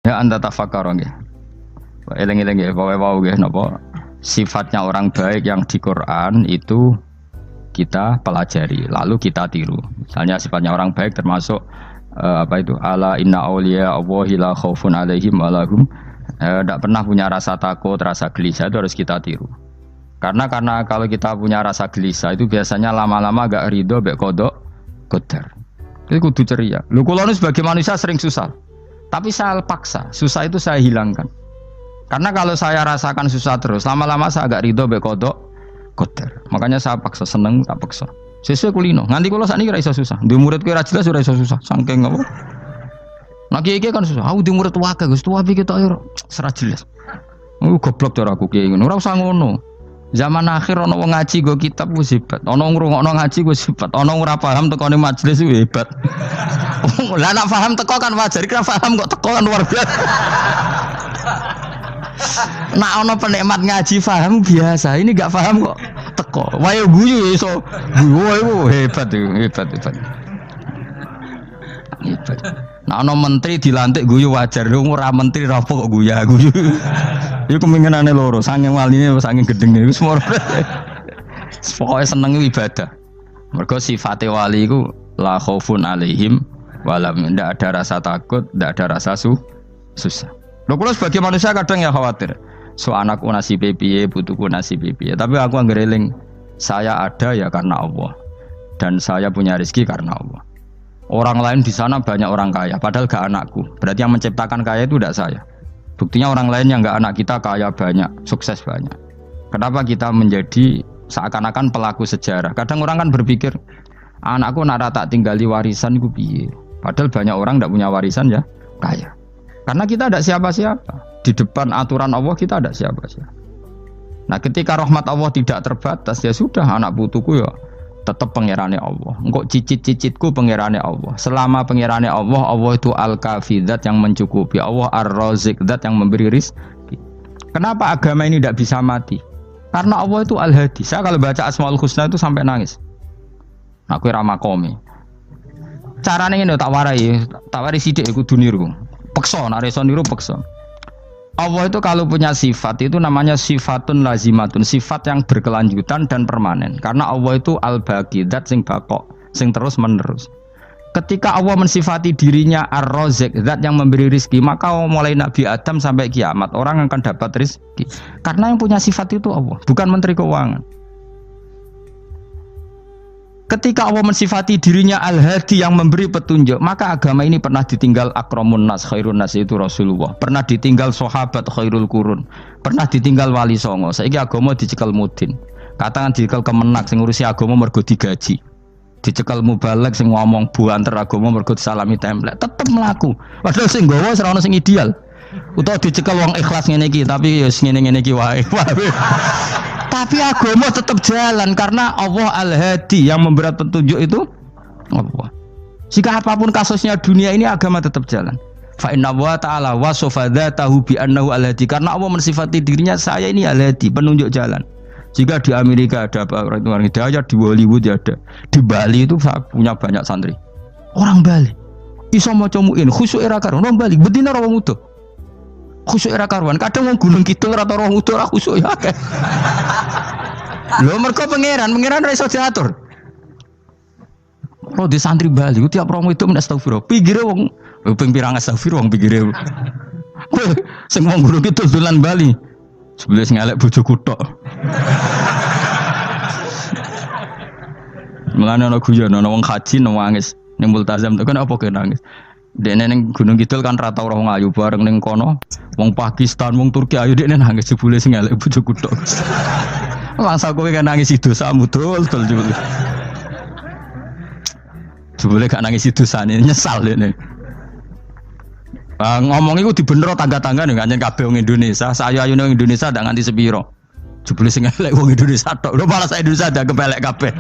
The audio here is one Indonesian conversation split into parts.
Ya anta tafakkar nggih. Eling-eling nggih, pokoke wau nggih napa sifatnya orang baik yang di Quran itu kita pelajari, lalu kita tiru. Misalnya sifatnya orang baik termasuk apa itu? Ala inna auliya Allahi la khaufun alaihim wa lahum tidak pernah punya rasa takut, rasa gelisah, itu harus kita tiru. Karena kalau kita punya rasa gelisah itu biasanya lama-lama agak ridho mbek kodok qadar. Itu kudu ceria. Lho kula sebagai manusia sering susah. Tapi saya paksa, susah itu saya hilangkan. Karena kalau saya rasakan susah terus, lama-lama saya agak ridho mbek kodok qadar. Makanya saya paksa, seneng tak paksa. Sesuai kulino. Nganti kula sakniki ora iso susah. Di muridku ora jelas ora iso susah. Saking apa? Nah kiai kan susah. Aku di murid wae Gus, tuwa iki tok ora ora jelas. Goblok cara aku kiai ngono. Ora usah ngono. Zaman akhir ana wong ngaji go kitab wis hebat. Ana ngrungokno ngaji wis hebat. Ana ora paham tekone majelis wis hebat. Lah nek paham teko kan wajar, kira paham kok teko kan luar biasa. Nak ana penikmat ngaji paham biasa, ini enggak paham kok teko. Wae guyu iso. Guyu hebat itu, hebat. Hebat. Nah ana menteri dilantik guyu wajar, ora menteri rapo kok guyu. Iku kemungkinane loro, saking waline saking gedenge wis moro. Pokoke seneng ibadah. Mergo sifate wali iku la khaufun alaihim walam, ndak ada rasa takut, ndak ada rasa susah. Lho kula sebagai manusia kadang ya khawatir. So anakku nasibe piye, putuku nasibe piye. Tapi aku anggere eling, saya ada ya karena Allah. Dan saya punya rezeki karena Allah. Orang lain di sana banyak orang kaya, padahal gak anakku. Berarti yang menciptakan kaya itu tidak saya. Buktinya orang lain yang gak anak kita kaya banyak, sukses banyak. Kenapa kita menjadi seakan-akan pelaku sejarah? Kadang orang kan berpikir, anakku nak tak tinggali warisan ku piye. Padahal banyak orang tidak punya warisan ya kaya. Karena kita tidak siapa-siapa. Di depan aturan Allah kita tidak siapa-siapa. Nah ketika rahmat Allah tidak terbatas, ya sudah anak putuku ya tetap pangerane Allah. Engkau cicit-cicitku pangerane Allah. Selama pangerane Allah, Allah itu al-kafi, zat yang mencukupi. Allah ar-razik, zat yang memberi rizki. Kenapa agama ini tidak bisa mati? Karena Allah itu al-hadi. Saya kalau baca Asmaul Husna itu sampai nangis. Aku ramakomi. Caranya ini tak warai sidik kudu niru. Peksa, nareso niru peksa. Allah itu kalau punya sifat itu namanya sifatun lazimatun, sifat yang berkelanjutan dan permanen. Karena Allah itu al-baqi, zat sing bakok, sing terus menerus. Ketika Allah mensifati dirinya ar-razik, zat yang memberi rizki, maka mulai Nabi Adam sampai kiamat orang akan dapat rizki. Karena yang punya sifat itu Allah, bukan menteri keuangan. Ketika Allah mensifati dirinya al-hadi yang memberi petunjuk, maka agama ini pernah ditinggal akramun nas, khairun nas itu Rasulullah. Pernah ditinggal sahabat khairul qurun. Pernah ditinggal wali songo. Saiki agama dicekel mudin. Katakan dicekel kemenak sing ngurusi agama mergo digaji. Dicekel mubalek sing ngomong buanter agama mergo disalami template. Tetep mlaku. Padahal sing nggawa ora ono sing ideal. Utawa dicekel wong ikhlas ngene iki, tapi ya ngene-ngene iki wae. Tapi agama tetap jalan karena Allah al-hadi yang memberi petunjuk itu Allah. Jika apapun kasusnya dunia ini agama tetap jalan. Fa inna wa ta'ala wasofa dzatahu bi annahu al-hadi, karena Allah mensifati dirinya saya ini al-hadi, penunjuk jalan. Jika di Amerika ada orang hidayah, di Hollywood ada, di Bali itu punya banyak santri. Orang Bali iso maca muin khusyuk era karo orang Bali bedina ora wong utuh. Khusyuk era karuan, kadang wong Gunung Kidul rata roh utuh ora khusyuk ya akeh. Lho mergo pangeran ora iso diatur. Oh di santri Bali ku tiap romo itu astagfirullah. Pikire wong ping pirang astagfirullah wong pikire. Sing wong Gunung Kidul dolan Bali. Sebelah sing elek bojoku tok. Mulane ana guyon ana wong haji nangis ning multazam to kan apa ke nangis. Dene ning Gunung Kidul kan rata ora wong ayu bareng ning kono. Wong Pakistan, wong Turki ayu dekne nangis jebule sing elek bojoku tok. Masa kowe kan nangis dosamu dol jebule. Jebule gak nangis dosane nyesal dene. Ngomong iku dibenero tangga-tangga ning kanjen kabeh wong Indonesia. Sayu-ayune wong Indonesia ndak nganti sepiro. Jebule sing elek wong Indonesia tok. Lho malah sak Indonesia ndak kepelek kabeh.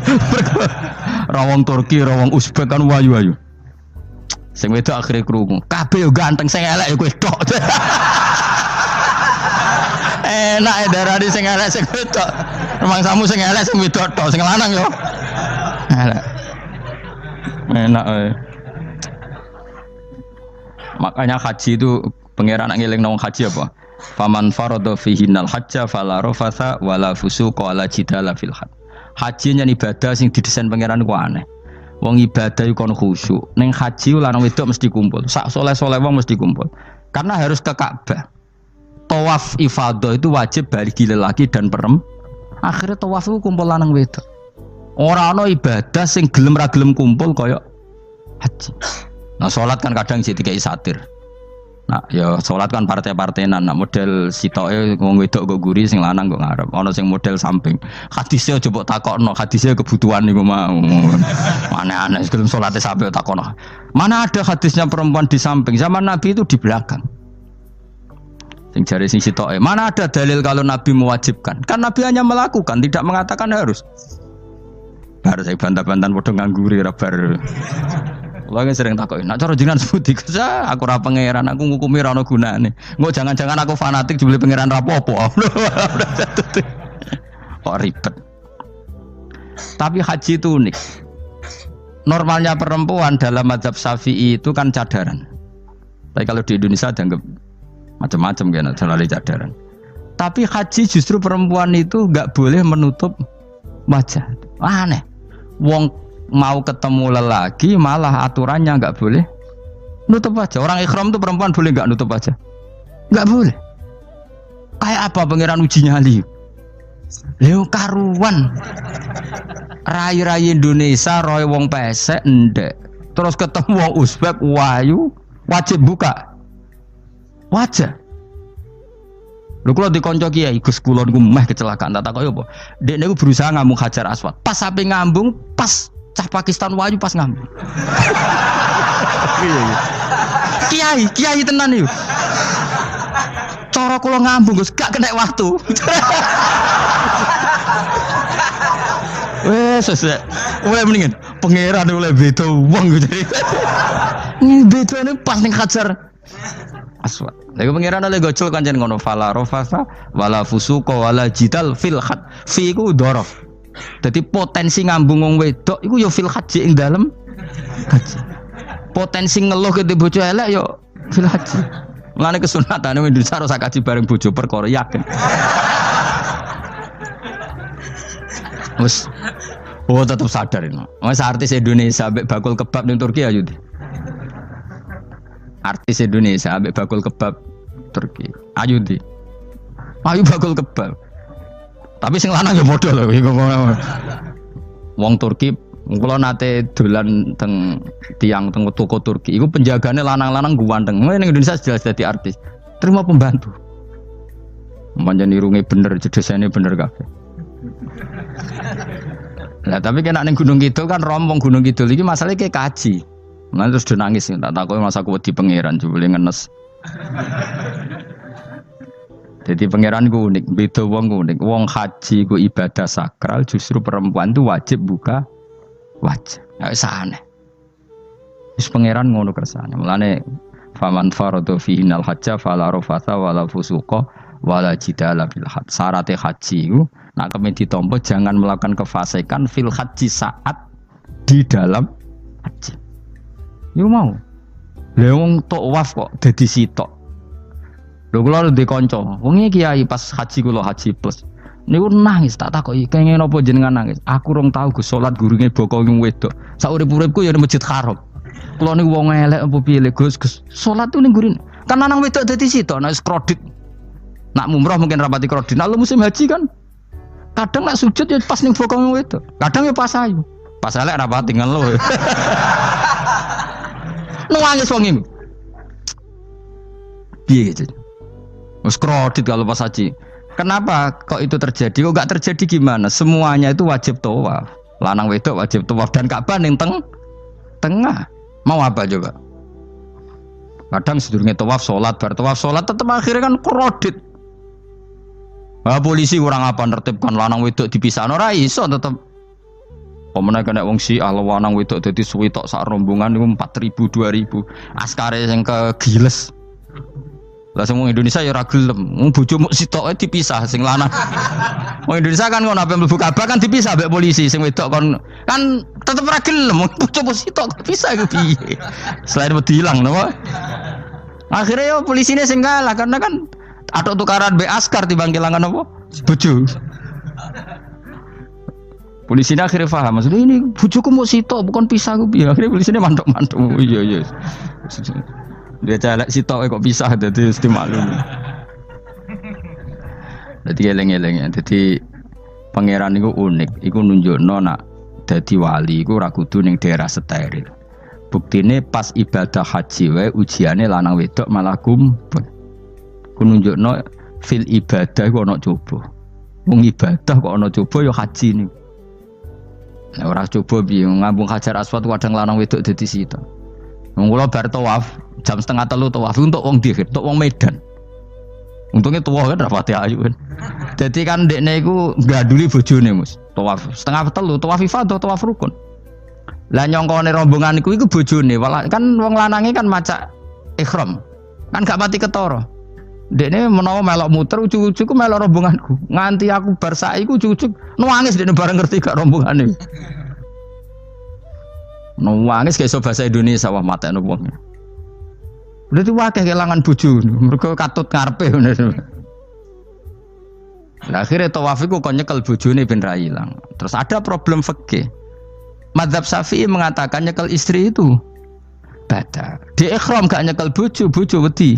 Ra wong Turki, ra wong Uzbek kan wayu-wayu. Sing wedok akhire krungu. Kabeh yo ganteng, sing elek yo kowe tok. Enak darani sing elek sing wedok. Rumangsamu sing elek sing wedok tok, sing lanang yo. Elek. Enak. Makanya haji itu Pangeran nak ngelingno wong haji apa? Faman farada fihinnal hajja fala rafatha wala fusuqa wala jidala fil hajj. Haji nyen ibadah sing didesain pangeran ku aneh. Wong ibadah iku kon khusyuk. Ning haji lanang wedok mesti kumpul. Sak soleh-soleh wong mesti kumpul. Karena harus ke Ka'bah. Tawaf ifadah itu wajib bagi lelaki dan perempuan. Akhirnya tawaf itu kumpul lanang wedok. Ora ana ibadah sing gelem ra gelem kumpul kaya haji. Nah salat kan kadang sih dikai satir. Nah, ya salat kan partai-partainan, nak model sitoke wong wedok kok guri sing lanang kok ngarep. Ana sing model samping. Hadise aja mbok takokno, hadise kebutuhan niku mau. Aneh-aneh sebelum salate sampai takokno. Mana ada hadisnya perempuan di samping? Zaman Nabi itu di belakang. Sing jare sing sitoke, mana ada dalil kalau Nabi mewajibkan? Kan Nabi hanya melakukan, tidak mengatakan harus. Bar saya bantah-bantahan padha ngangguri ra bar. Lagi sering takut, nak cara jenengan sebuti kerja, aku ra pangeran, aku ngukumi ra ono gunane. Engko jangan-jangan aku fanatik dibeli pangeran rapopo. Kok ribet. Tapi haji itu unik. Normalnya perempuan dalam mazhab Syafi'i itu kan cadaran. Tapi kalau di Indonesia dianggap macam-macam kan, terlalu cadaran. Tapi haji justru perempuan itu enggak boleh menutup wajah. Aneh. Wong mau ketemu lelaki malah aturannya enggak boleh nutup wajah. Orang ikhram itu perempuan boleh enggak nutup wajah? Enggak boleh. Kayak apa pangeran uji nyali? Leo karuan. Rai-rai Indonesia roy wong pesek ndek. Terus ketemu wong Uzbek wayu wajib buka wajah. Lho kula dikonco kiai Gus kula niku meh kecelakaan tak takoki apa? Dek niku berusaha ngambung Hajar Aswad. Pas sampe ngambung pas cah Pakistan wayu pas ngambung. Kiai tenan iki. Cara kula ngambung Gus gak kena waktu. Wes mendingan pangeran oleh beda wong gitu. Bedane pas ning Hajar Aswad. Lha pangeran oleh gocol kancen ngono fala rafasa wala fusuqa wala jidal fil had. Fi iku dhorof. Dadi potensi ngambung wong wedok iku ya fil haji ing dalem haji. Potensi ngeluh ke bojo elek ya fil haji. Mulane kesunatane Indonesia harus kaji bareng bojo perkara yakin. Wes tetap sadar ini. Wes artis Indonesia ambek bakul kebab ning Turki ayo. Artis Indonesia ambek bakul kebab Turki. Ayo di. Ayo bakul kebab. Tapi sing lanang ya padha lho iku. Wong Turki kula nate dolan teng tiang teng toko Turki. Iku penjagane lanang-lanang guanteng. Ning Indonesia jelas dadi artis. Terima pembantu. Manjan irunge bener, jedesane bener kabeh. Lah tapi kena ning Gunung Kidul kan rombong Gunung Kidul iki masalahnya kayak kaji. Nah terus dia nangis tak takoki masa aku wedi pangeran jebule ngenes. Jadi pangeran ku unik, beda wong unik. Wong haji ku ibadah sakral, justru perempuan itu wajib buka wajah. Ya wis aneh. Wis pangeran ngono kersane. Mulane faman faradu fihinal hajja fala rafatha wala fusuqa wala jidala fil hajj. Syarat haji iku nak kemen ditampa jangan melakukan kefasikan fil haji saat di dalam haji. Yo mau. Lha wong tawaf kok dadi sitok. Lho kula ndek kanca, wong iki kiai pas haji kula haji plus. Niku nangis tak takoki, kenging napa jenengan nangis? Aku rong tau Gus salat gurunge boko wong wedok. Sak urip-uripku ya ning Masjid Haram. Kula niku wong elek apa piye le Gus? Salat tuh ning gurine. Kan lanang wedok dadi sitok nek kredit. Nak mumrah mungkin rapati kredit. Nak musim haji kan kadang nak sujud ya pas ning boko wong wedok. Kadang ya pas ayu. Pas elek rapati ngeluh. Nangis wong iki. Piye gitu? Wes kredit kalau pas haji. Kenapa kok itu terjadi? Kok enggak terjadi gimana? Semuanya itu wajib tawaf. Lanang wedok wajib tawaf dan Ka'bah ning tengah. Mau apa coba? Kadang sedurunge tawaf salat, bar tawaf salat tetep akhirnya kan kredit. Ah polisi kurang apa nertibkan lanang wedok dipisahno ora iso tetep. Pemene kena wong Syiah lanang wedok dadi suwi tok sak rombongan niku 4.000 2.000. Askare sing kegiles. Lah semua Indonesia ya ora gelem. Wong bojomu sitoke dipisah sing lanang. Wong Indonesia kan ngono ape mlebu Ka'bah kan dipisah mbek polisi sing wedok kon kan tetep ora gelem. Wong bojomu sitok dipisah iku piye? Selain wedi ilang napa? Akhirnya yo polisine sing kalah karena kan ada tukaran be askar timbang kelangan apa? Bojo. Polisine akhirnya paham, maksudnya ini bojoku mau sitok bukan pisah aku piye. Akhirnya polisine mantuk-mantuk. Iya. Dia celek sitok kok pisah dadi mesti maklum. Dadi eleng-eleng ya. Dadi pangeran iku unik, iku nunjukno nak dadi wali iku ora kudu ning daerah steril. Buktine pas ibadah haji wae ujiane lanang wedok malah kumpul. Ku nunjukno fil ibadah iku ana coba. Wong ibadah kok ana coba ya haji niku. Nek ora coba piye ngambung Hajar Aswad kadang lanang wedok dadi sita. Wong kula bar tawaf jam 2:30 tawaf untuk wong dihir, untuk wong Medan. Untungnya tua kan rapati ayu kan. Jadi kan dekne iku ganduli bojone Mus. Tawaf 2:30 tawaf ifadah tawaf rukun. Lah nyongkone rombongan iku bojone, kan wong lanange kan macak ihram. Kan gak pati ketara. Dekne menawa melok muter ujug-ujug melok rombonganku. Nganti aku bar saiki ujug-ujug nangis dekne bareng ngerti gak rombongane. Nangis kayak bahasa Indonesia wah matekno wong. Berarti wakil kelangan bojo, mereka katut ngarepe ngono. Lah akhire tawaf iku kon nyekel bojone ben ra ilang. Terus ada problem fikih. Madzhab Syafi'i mengatakan nyekel istri itu batal. Di ihram gak nyekel bojo wedi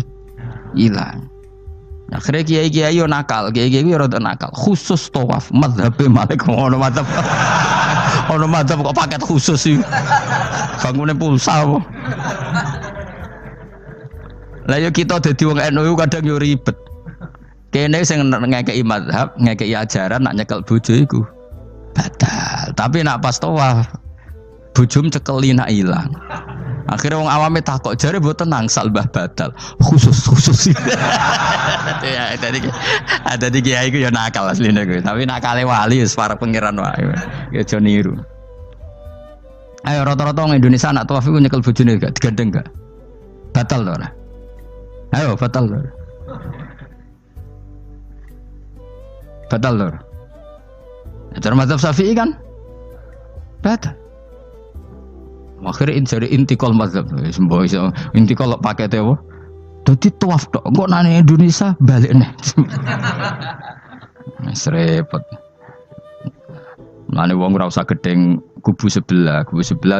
ilang. Akhirnya kiai-kiai yo nakal, kiai-kiai yo rada nakal. Khusus tawaf madzhab Malik ngono madzhab. Ono madzhab kok paket khusus iki. Bangune pulsa apa? Lah yo kita dadi wong NU kadang yo ribet. Kene sing ngekeki mazhab, ngekeki ajaran nak nyekel bojo iku batal. Tapi nak pas tawaf bojom cekeli nak ilang. Akhirnya wong awame takok jare mboten nangsal mbah batal. Khusus. Ya tadi kiai iku yo nakal asline kuwi. Tapi nakale wali wis para pangeran wae. Ya aja niru. Ayo rata-rata wong Indonesia nak tawaf iku nyekel bojone gak digandeng gak? Batal to ora? Ayo batal lor. Batal lor. Cara mazhab Syafi'i kan batal. Akhirnya jadi intikal mazhab. Semboh iso intikal pakete apa? Dadi tawaf tok. Kok nang Indonesia balik neh. Wis repot. Mane wong ora usah gedeng kubu sebelah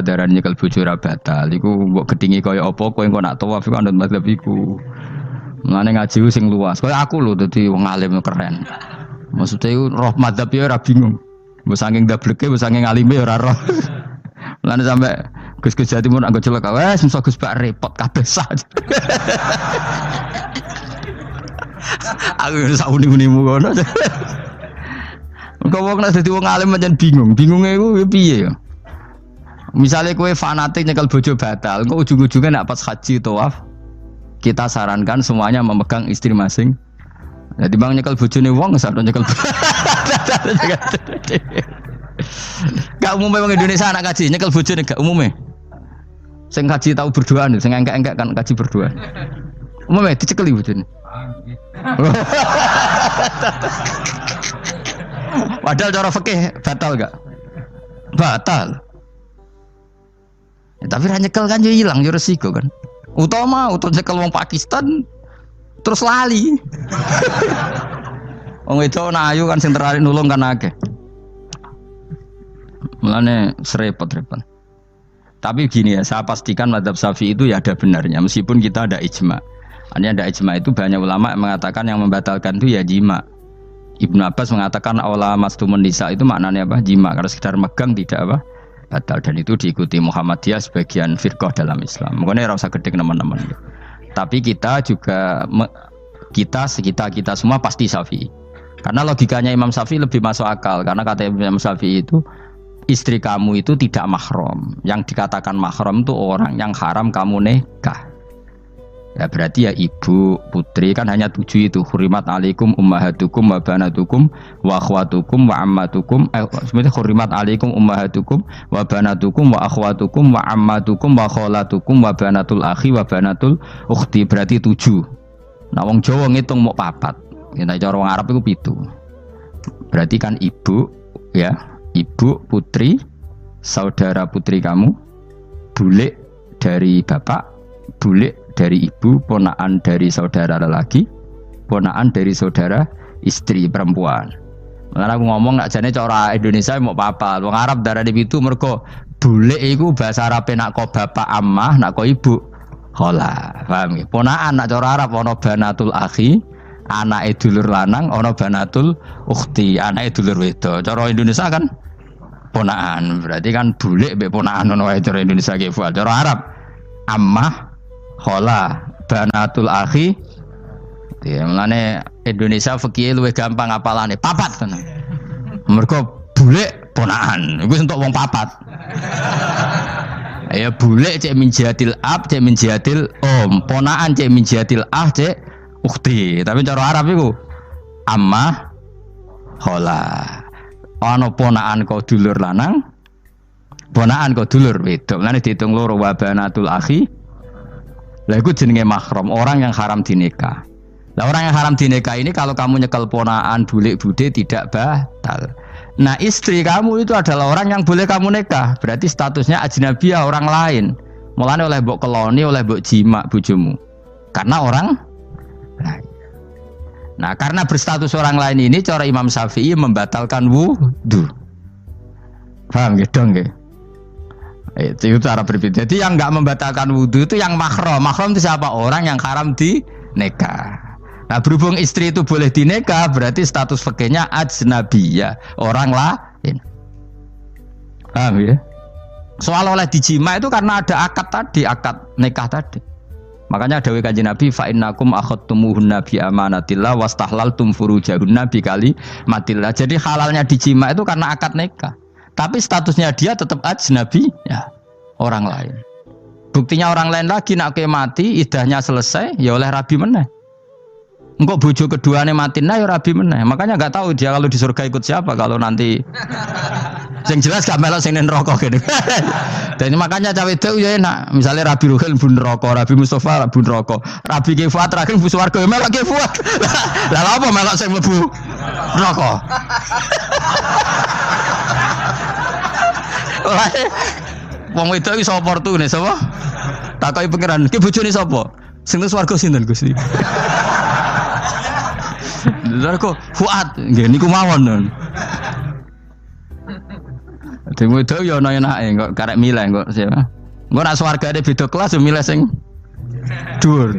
darane nyekel bojo ora batal. Iku mbok gedhingi kaya apa kowe engko nak tawaf iku anut mazhab iku. Mane ngaji sing luas. Kaya aku lho dadi wong alim keren. Maksudnya iku roh mazhab ya ora bingung. Mbok saking dableke, mbok saking alime ora roh. Mane sampe Gus-gus Jawa Timur anggo celaka wes mesti Gus Bak repot kabeh sah. Aku wis uni-unimu ngono. Kau wong nek dadi wong alim pancen bingung. Bingunge iku piye ya? Misale kowe fanatik nyekel bojo batal, engko ujug-ujuge nek pas haji tawaf kita sarankan semuanya memegang istri masing. Jadi bang nyekel bojone wong sadon nyekel. Gak umumnya wong Indonesia anak kaji nyekel bojone gak umumnya. Sing kaji tahu berduaan, sing enggak kan kaji berduaan. Umumnya dicekeli bojone. Padahal cara fikih batal gak? Batal. Ya, tapi ra nyekel kan yo ilang yo resiko kan. Utama nyekel wong Pakistan terus lali. Wong itu ayu kan sing terari nulung kan akeh. Mulane repot-repot. Tapi gini ya, saya pastikan mazhab Syafi'i itu ya ada benarnya meskipun kita ada ijma. Hanya ada ijma itu banyak ulama yang mengatakan yang membatalkan itu ya jima. Ibnu Abbas mengatakan awla mastumun nisa itu maknanya apa? Jima. Kalau sekedar megang tidak apa? Batal, dan itu diikuti Muhammadiyah sebagian firqah dalam Islam. Makanya rasa gede teman-teman. Tapi kita juga kita semua pasti Syafi'i. Karena logikanya Imam Syafi'i lebih masuk akal. Karena kata Imam Syafi'i itu istri kamu itu tidak mahram. Yang dikatakan mahram itu orang yang haram kamu nikah. Ya berarti ya ibu, putri kan hanya 7 itu. Hurimat alaikum ummahatukum wa banatukum wa akhwatukum wa ammatukum. Sebenarnya hurimat alaikum ummahatukum wa banatukum wa akhwatukum wa ammatukum wa kholatukum wa banatul akhi wa banatul ukhti. Berarti 7. Nah wong Jawa ngitung mau 4. Kita cara wong Arab itu 7. Berarti kan ibu, ya, ibu, putri, saudara putri kamu, bule dari bapak, bule dari ibu, ponakan dari saudara lelaki, ponakan dari saudara istri perempuan. Makanya aku ngomong nak jane cara Indonesia mau apa? Wong Arab darane itu mergo bule iku bahasa Arabe nak ko bapak ammah, nak ko ibu khala. Paham nggih? Ponakan nak cara Arab ana banatul akhi, anake dulur lanang, ana banatul ukhti, anake dulur wedok. Cara Indonesia kan ponakan. Berarti kan bule mbek ponakan ana wae cara Indonesia ki. Cara Arab ammah, khala, banatul akhi. Ya, mulane Indonesia fikih luwih gampang apalane papat tenan. Mergo bule ponakan, iku entuk wong papat. Ya bule cek min jihadil ab, cek min jihadil om, ponakan cek min jihadil ah, cek ukhti. Tapi cara Arab iku ammah, khala. Ana ponakan kok dulur lanang, ponakan kok dulur wedok. Mulane diitung loro wa banatul akhi. Lah iku jenenge mahram, orang yang haram dinikah. Nah, orang yang haram dinikah ini kalau kamu nyekel ponaan bulik bude tidak batal. Nah istri kamu itu adalah orang yang boleh kamu nikah. Berarti statusnya ajnabiyah, orang lain. Mulane oleh mbok keloni, oleh mbok jima bojomu. Karena orang lain. Nah karena berstatus orang lain ini cara Imam Syafi'i membatalkan wudu. Paham gitu nggih? Itu cara berbeda. Jadi yang enggak membatalkan wudu itu yang mahram. Mahram itu siapa? Orang yang haram dinikah. Nah berhubung istri itu boleh dinikah, berarti status fikihnya ajnabiyah, orang lain. Paham ya? Soal oleh dijima itu karena ada akad tadi, akad nikah tadi. Makanya dawuh Kanjeng Nabi, fa innakum akhadtumuhunna bi amanatillah wastahlaltum furujahunna bi kalimatillah. Jadi halalnya dijima itu karena akad nikah. Tapi statusnya dia tetap ajnabi, ya, orang lain. Buktinya orang lain lagi nak mati, idahnya selesai, ya oleh rabi meneh. Engkau bojo keduanya mati nah ya rabi meneh. Makanya nggak tahu dia kalau di surga ikut siapa kalau nanti. Yang jelas gak melok sing neraka gitu. Dan makanya cawe itu ya enak. Misalnya Rabi Ruhil bun neraka, Rabi Mustafa bun neraka, Rabi Kifat terakhir bun swarga ya melok Kifat. Lah apa melok sing mlebu neraka? Wong wedok iki sapa opportune sapa? Takoki pangeran, ki bojone sapa? Sing nang swarga sinten Gusti? Lha kok Fuad nggih niku mawon. Dene wedok yo ana enake kok karek milih kok siapa. Engko nek swargane beda kelas yo milih sing dhuwur.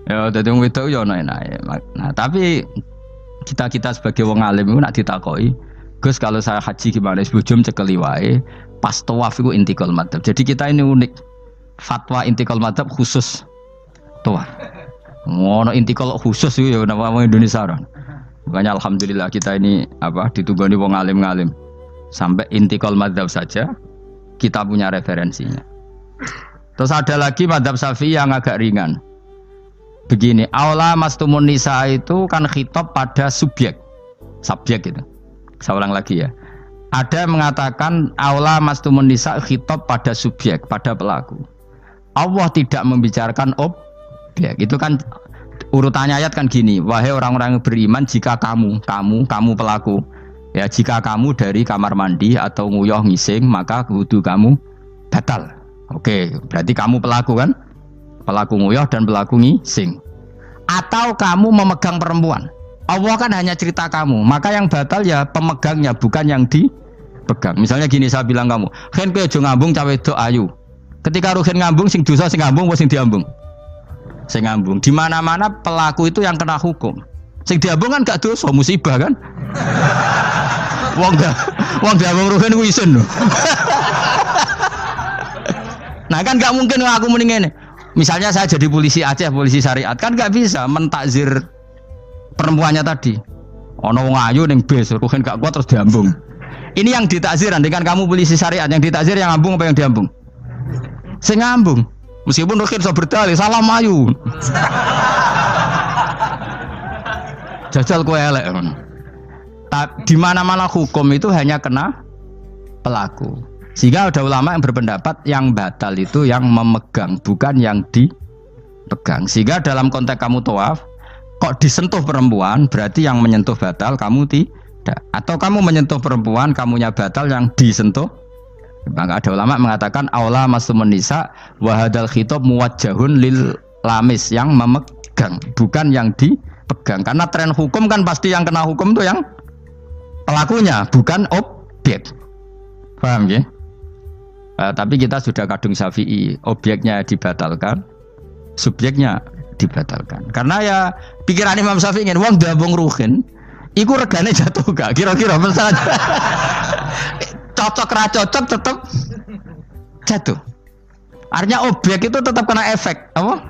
Ya dadi wong wedok yo ana enake. Nah, tapi kita sebagai wong alim iku nek ditakoki, Gus kalau saya haji gimana? Sebujum cekeli wae, pas tawaf iku intikal madzhab. Jadi kita ini unik. Fatwa intikal madzhab khusus tawaf. Ngono intikal khusus itu ya nama Indonesia kan. Makanya alhamdulillah kita ini ditunggoni wong alim-alim. Sampai intikal madzhab saja kita punya referensinya. Terus ada lagi madzhab Syafi'i yang agak ringan. Begini, aula mastumun nisa itu kan khitab pada subjek itu. Saya ulang lagi ya. Ada yang mengatakan aula mastumun nisa khitab pada subjek, pada pelaku. Allah tidak membicarakan objek. Itu kan urutannya ayat kan gini, wahai orang-orang yang beriman, jika kamu pelaku, ya jika kamu dari kamar mandi atau nguyuh ngising, maka wudu kamu batal. Oke, berarti kamu pelaku kan? Pelaku nguyuh dan pelaku ngising. Atau kamu memegang perempuan. Allah kan hanya cerita kamu, maka yang batal ya pemegangnya, bukan yang dipegang. Misalnya gini, saya bilang kamu, "Ken kowe aja ngambung cawe wedok ayu." Ketika ruhen ngambung sing dosa sing ngambung apa sing diambung? Sing ngambung. Di mana-mana pelaku itu yang kena hukum. Sing diambung kan gak dosa, musibah kan? Wong diambung ruhen ku isin lho. Nah kan gak mungkin aku mending ngene. Misalnya saya jadi polisi Aceh, polisi syariat, kan gak bisa mentakzir perempuannya tadi. Ono wong ayu ning bis, ruhen gak kuat terus diambung. Ini yang ditakzir, andaikan kamu polisi syariat, yang ditakzir yang ngambung apa yang diambung? Sing ngambung. Meskipun ruhin so berdalih, salah mayu. Jajal kowe elek. Di mana-mana hukum itu hanya kena pelaku. Sehingga ada ulama yang berpendapat yang batal itu yang memegang, bukan yang dipegang. Sehingga dalam konteks kamu tawaf, kok disentuh perempuan, berarti yang menyentuh batal, kamu tidak. Atau kamu menyentuh perempuan, kamunya batal, yang disentuh Maka ada ulama mengatakan aula masumun nisa wa hadzal khitab muwajjahun lil lamis yang memegang, bukan yang dipegang. Karena tren hukum kan pasti yang kena hukum itu yang pelakunya, bukan objek. Paham ya? Tapi kita sudah kadung Syafi'i, objeknya dibatalkan, subjeknya dibatalkan. Karena ya pikiran Imam Syafi'i ingin wong dabung ruhin, iku regane jatuh gak? Kira-kira misalnya cocok ra cocok tetap jatuh. Artinya objek itu tetap kena efek, apa?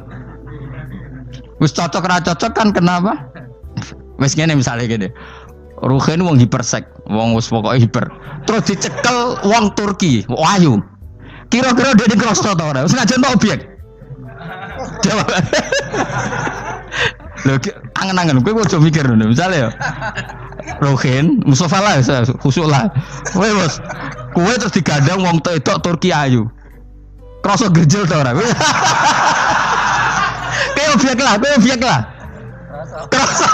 Wis cocok ra cocok kan kenapa? Wis ngene misalnya gini. Ruhin wong hipersek, wong wis pokoke hiper. Terus dicekel wong Turki, ayu. Kira-kira dia dikrosno ta ora? Wis ngajen to objek. Jawab. Lho angen-angen kowe ojo mikir ngono. Misale ya. Ruhin, Mustafa lah, khusuk lah. Kowe bos, kowe terus digandang wong wedok Turki ayu. Kroso gejel ta ora? Kowe objek lah. Kroso.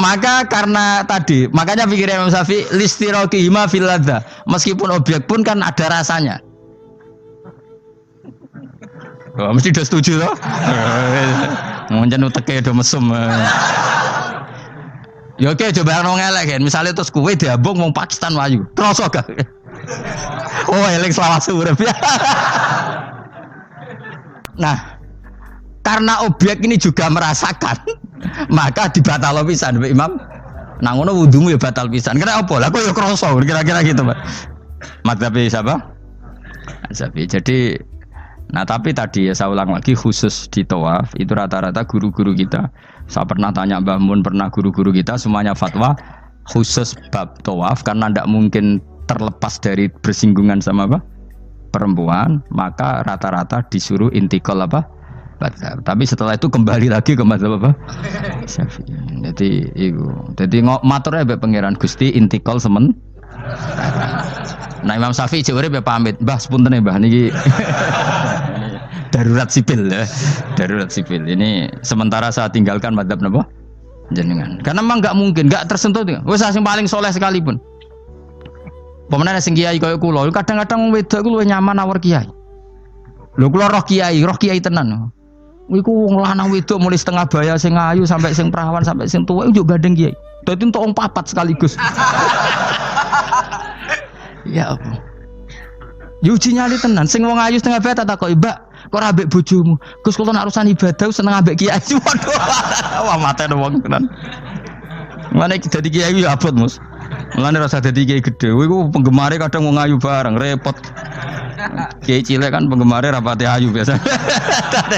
Maka karena tadi, makanya pikirnya Imam Syafi'i listiraqihima fil ladza. Meskipun objek pun kan ada rasanya. Oh, mesti udah setuju loh. Mungkin uteke do mesum. Ya oke, coba ono ngelek kan. Misalnya terus kowe diambung wong Pakistan wayu. Kroso gak? Oh, eling selawat urip. Nah, karena objek ini juga merasakan, maka dibatal pisan Mbak Imam. Nang ngono wudumu ya batal pisan. Kira apa? Lah kok ya kroso kira-kira gitu, Pak. Madzhab siapa? Syafi'i. Jadi nah tapi tadi ya saya ulang lagi khusus di tawaf itu rata-rata guru-guru kita. Saya pernah tanya Mbah Mun, pernah guru-guru kita semuanya fatwa khusus bab tawaf karena tidak mungkin terlepas dari bersinggungan sama apa? Perempuan, maka rata-rata disuruh intikal apa? Madzhab. Tapi setelah itu kembali lagi ke madzhab apa? Syafi'i. Jadi maturnya mbek pangeran Gusti intikal semen. Nah Imam Syafi'i jare pamit, Mbah sepunten Mbah niki. Darurat sipil ya. Darurat sipil. Ini sementara saya tinggalkan madzhab napa? Jenengan. Karena memang enggak mungkin, enggak tersentuh. Wis sing paling soleh sekalipun. Pemenang sing kiai kaya kula, kadang-kadang wedok ku luwih nyaman awor kiai. Lho kula roh kiai tenan. Iku wong lanang wedok mulai setengah baya sing ayu sampai sing perawan sampai sing tuwa iku gandeng kiai. Dadi entuk wong papat sekaligus. Ya apa? Yuji nyali tenan, sing wong ayu setengah baya tak takoki, "Mbak, kok ora ambek bojomu?" Gus kula nak urusan ibadah seneng ambek kiai. Waduh. Wah matene wong tenan. Mane dadi kiai ya abot, Mus. Mulane rasa dadi kiai gedhe. Iku penggemare kadang wong ayu bareng, repot. Kiai cilik kan penggemare rapati ayu biasa.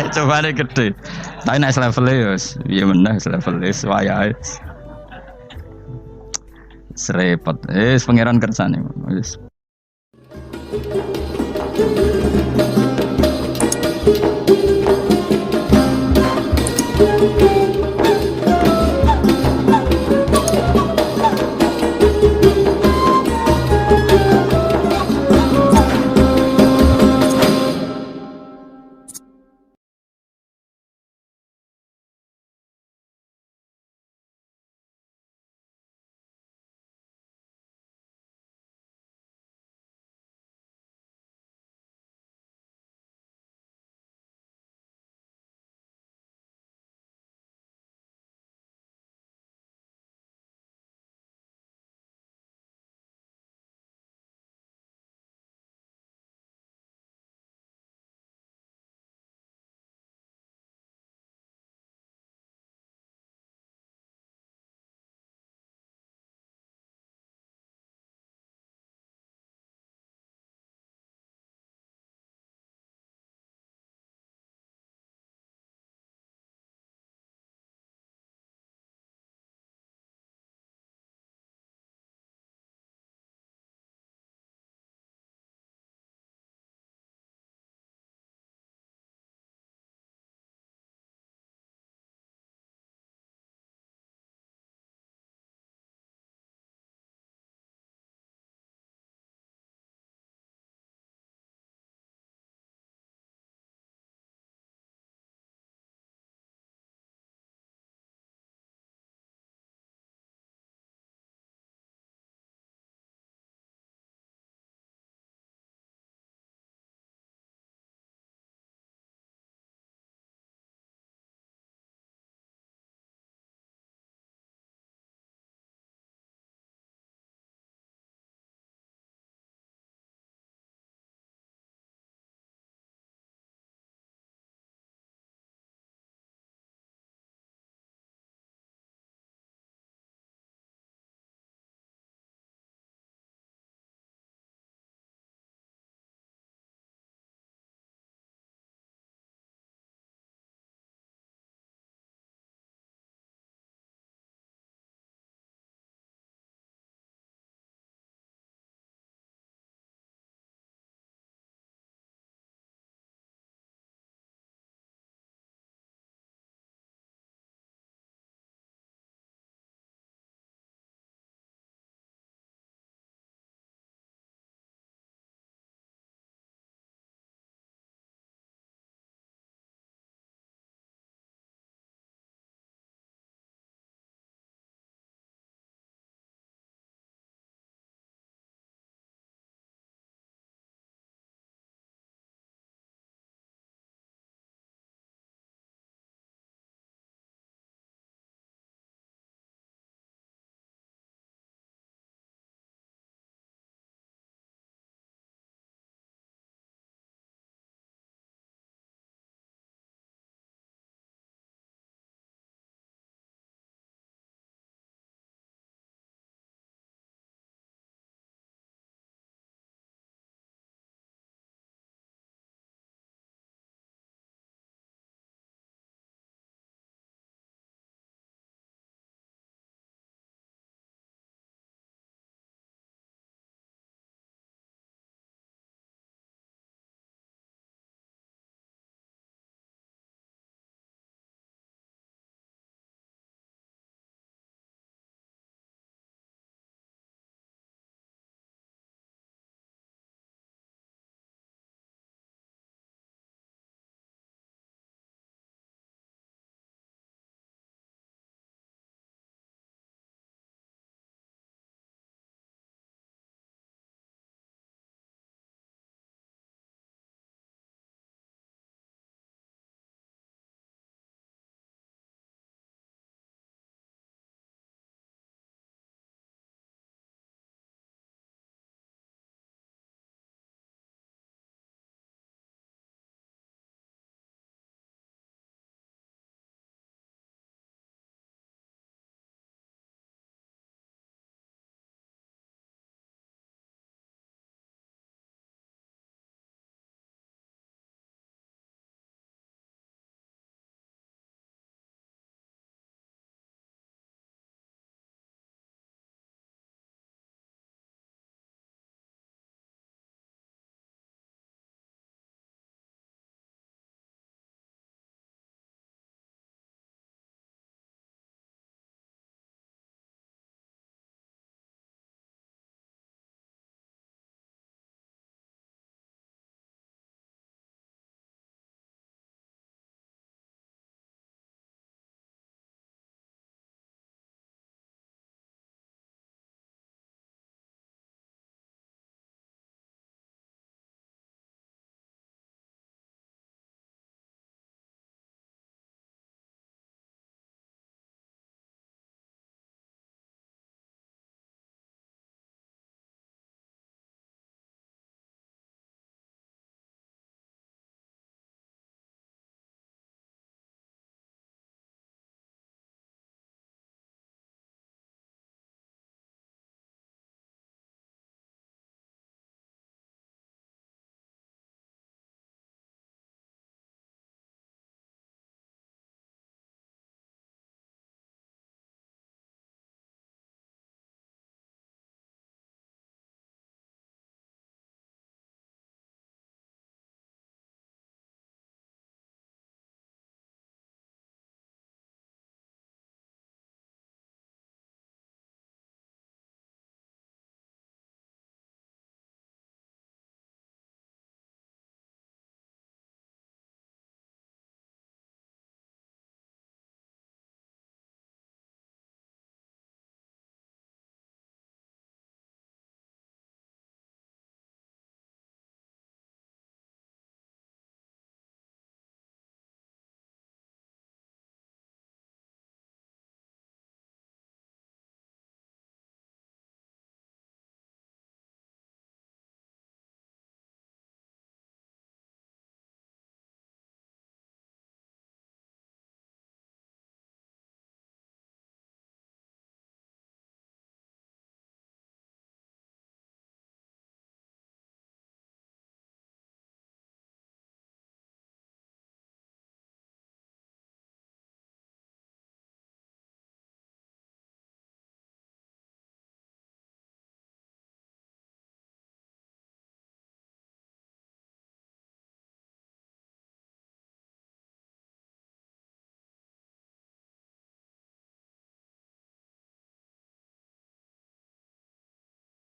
Cobane gede. Tapi nek level ya wis piye meneh level wis wayahe. Serepot. Pangeran kersane wis.